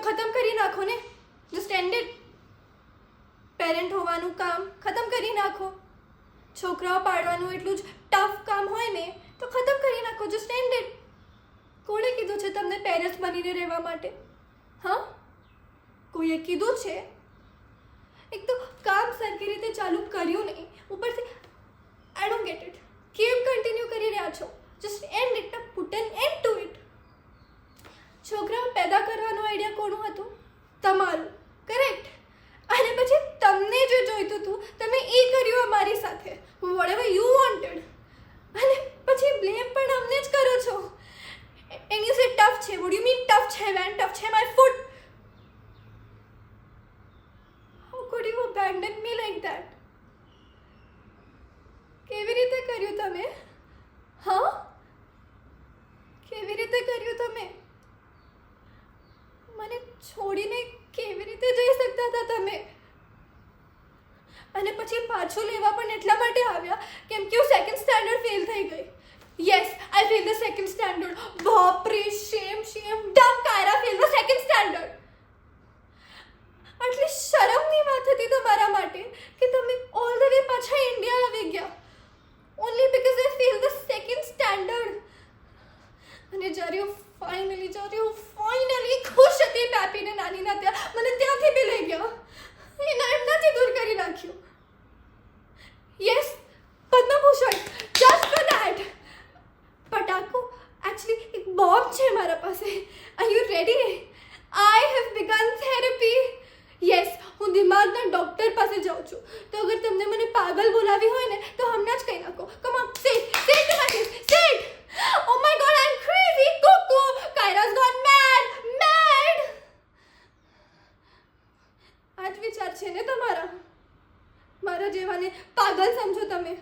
ખતમ કરી નાખો ને. Just end it. પેરેન્ટ હોવાનું કામ ખતમ કરી નાખો. છોકરાઓ પાડવાનું એટલું જ ટફ કામ હોય ને તો ખતમ કરી નાખો. Just end it. કોણે કીધું છે તમને પેરેન્ટ્સ બનીને રહેવા માટે? હા, કોઈએ કીધું છે? એક તો કામ સરખી રીતે ચાલુ કર્યું નહીં, ઉપરથી આઈ ડોન્ટ ગેટ ઇટ. કેમ કન્ટિન્યુ કરી રહ્યા છો? Just end it. Put an end to it. છોકરાઓ પેદા કરવાનો આઈડિયા કોનું હતું? તમારું. કરેક્ટ. અને પછી તમને જે જોઈતું હતું તમે એ કર્યું અમારી સાથે. Whatever you wanted. અને પછી બ્લેમ પણ અમને જ કરો છો. એન્ડ યુ સે ટફ છે. વોટ યુ મીન ટફ છે? વેન ટફ છે my foot. How could you abandon me like that? કેવી રીતે કર્યું તમે? હા, કેવી રીતે કર્યું તમે? મને છોડીને કેવી રીતે જઈ શકતા હતા તમે? અને પછી પાછું લેવા પણ એટલા માટે આવ્યા કેમ કે હું સેકન્ડ સ્ટાન્ડર્ડ ફેલ થઈ ગઈ. Yes, I fail the second standard. બાપરે, શેમ શેમ. ડમ કાયરા ફેલ ધ સેકન્ડ સ્ટાન્ડર્ડ. આટલી શરમની વાત હતી તમારા માટે કે તમે ઓલ ધ વે પાછા ઇન્ડિયા આવી ગયા only because I fail the second standard. અને જ્યારે હું ફાઇનલી ખુશ હતી પેપીને નાનીના ત્યાં, મને ત્યાંથી બી લઈ ગયા. એના એમનાથી દૂર કરી નાખ્યું. Yes, Padma Bhushan, just for that. પટાકો એકચ્યુઅલી એક બોમ્બ છે મારા પાસે. Are you ready? I have begun therapy. Yes, હું દિમાગના ડૉક્ટર પાસે જાઉં છું. તો અગર તમને મને પાગલ બોલાવી હોય ને તો હમણાં જ કહી નાખો. Come on, say it to my face. Say it. Oh my god, I am crazy. Kuku, Kaira's gone mad. આ જ વિચાર છે ને તમારા? મારા જેવાને પાગલ સમજો તમે.